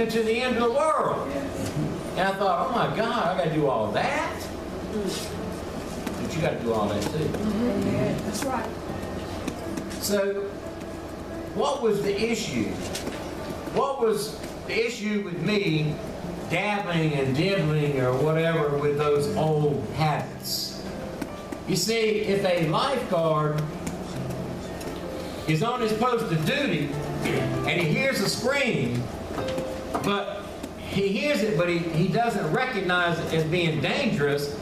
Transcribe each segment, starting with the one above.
even to the end of the world. And I thought, oh my God, I got to do all that? But you got to do all that too. That's right. So, what was the issue? What was the issue with me dabbling and dibbling or whatever with those old habits? You see, if a lifeguard is on his post of duty and he hears a scream, but he hears it, but he doesn't recognize it as being dangerous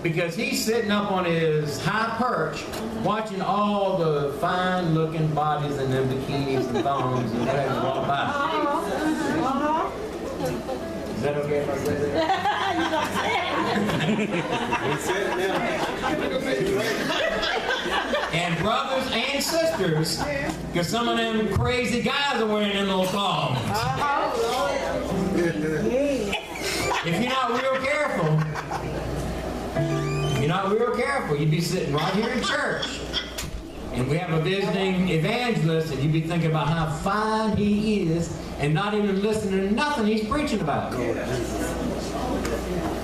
because he's sitting up on his high perch watching all the fine-looking bodies in them bikinis and thongs and whatever walk by. Is that okay if I say that? And brothers and sisters, because some of them crazy guys are wearing them little thongs. If you're not real careful, you'd be sitting right here in church, and we have a visiting evangelist, and you'd be thinking about how fine he is, and not even listening to nothing he's preaching about.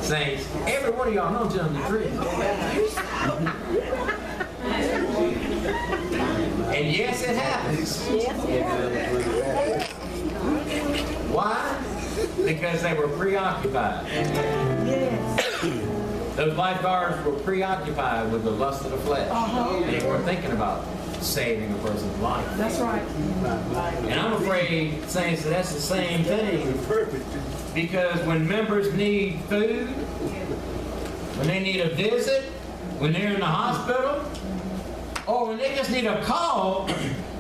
Saints, every one of y'all know I'm telling the truth. And yes, it happens. Why? Because they were preoccupied. Those lifeguards were preoccupied with the lust of the flesh. And they weren't thinking about saving a person's life. That's right. And I'm afraid, saints, that's the same thing. Because when members need food, when they need a visit, when they're in the hospital, or when they just need a call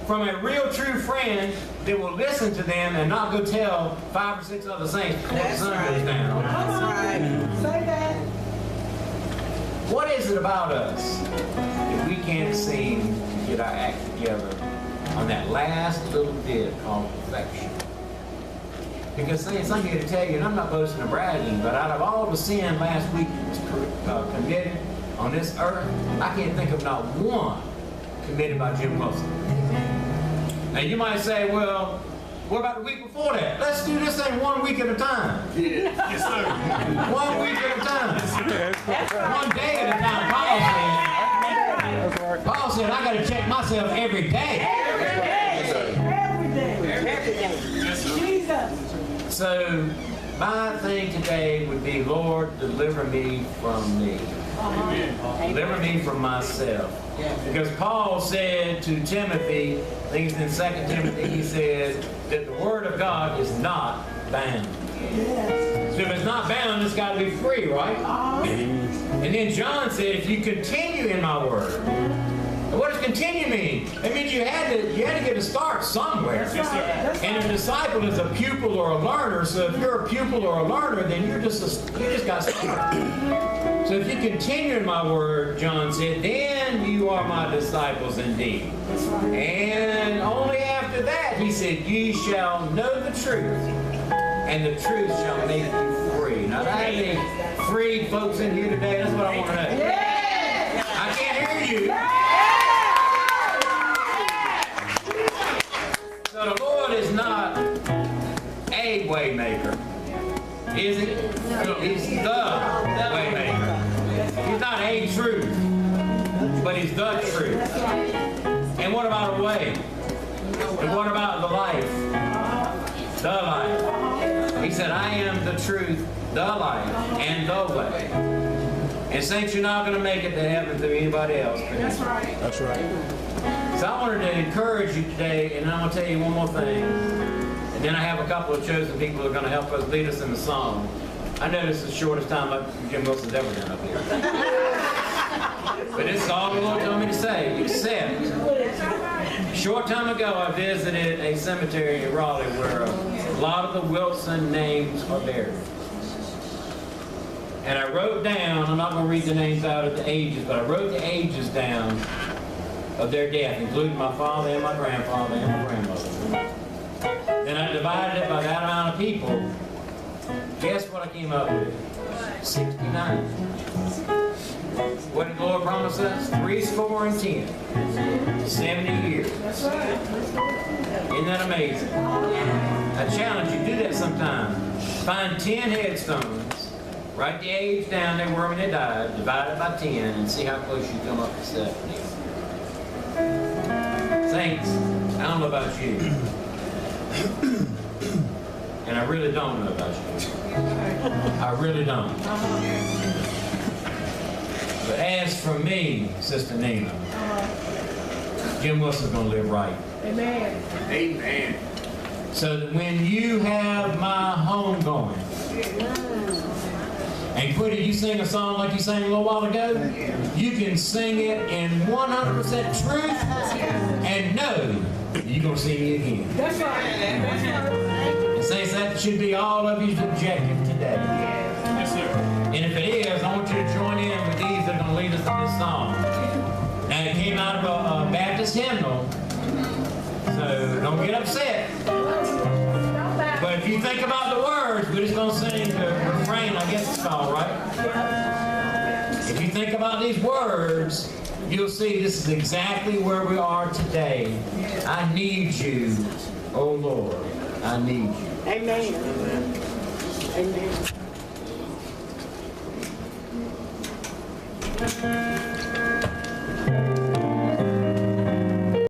from a real true friend that will listen to them and not go tell 5 or 6 other saints before the sun goes down. That's right. Say that. What is it about us that we can't seem to get our act together on that last little bit called perfection? Because saints, I'm here to tell you, and I'm not boasting or bragging, but out of all the sin last week that was committed on this earth, I can't think of not one committed by Jim Wilson. Now you might say, well, what about the week before that? Let's do this thing 1 week at a time. Yes, sir. 1 week at a time. 1 day at a time, Paul said, I got to check myself every day. Every day. Jesus. So my thing today would be, Lord, deliver me from me. Deliver me from myself. Because Paul said to Timothy, I think it's in 2 Timothy, he says that the word of God is not bound. So if it's not bound, it's got to be free, right? And then John said, if you continue in my word. What does continue mean? It means you had to get a start somewhere. And a disciple is a pupil or a learner. So if you're a pupil or a learner, then you just got started. So if you continue in my word, John said, then you are my disciples indeed. And only after that, he said, ye shall know the truth, and the truth shall make you free. Now, do I have any free folks in here today? That's what I want to know. I can't hear you. So the Lord is not a way maker, is he? He's the way maker. He's not a truth, but he's the truth. And what about a way? And what about the life? The life. He said, I am the truth, the life, and the way. And saints, you're not going to make it to heaven through anybody else. That's right. That's right. So I wanted to encourage you today, and I'm going to tell you one more thing. And then I have a couple of chosen people who are going to help us lead us in the song. I know this is the shortest time Jim Wilson's ever done up here. But this is all the Lord told me to say, except a short time ago I visited a cemetery in Raleigh where a lot of the Wilson names are buried. And I wrote down, I'm not going to read the names out of the ages, but I wrote the ages down of their death, including my father and my grandfather and my grandmother. Then I divided it by that amount of people. Guess what I came up with? 69. What did the Lord promise us? 70 and 10. 70 years. Isn't that amazing? I challenge you, do that sometime. Find 10 headstones, write the age down they were when they died, divide it by 10, and see how close you come up to 70. Saints, I don't know about you. And I really don't know about you. I really don't. But as for me, Sister Nina, Jim Wilson's going to live right. Amen. Amen. So that when you have my home going, and Quitty, you sing a song like you sang a little while ago, you can sing it in 100% truth and know you're going to see me again. That's right. That's right. And saints, that should be all of you's objective today. Yes, sir. And if it is, I want you to join in with these that are going to lead us in this song. Now, it came out of a Baptist hymnal, so don't get upset. But if you think about the words, we're just going to sing the refrain, I guess it's called, right? If you think about these words, you'll see this is exactly where we are today. I need you, oh Lord, I need you. Amen. Amen.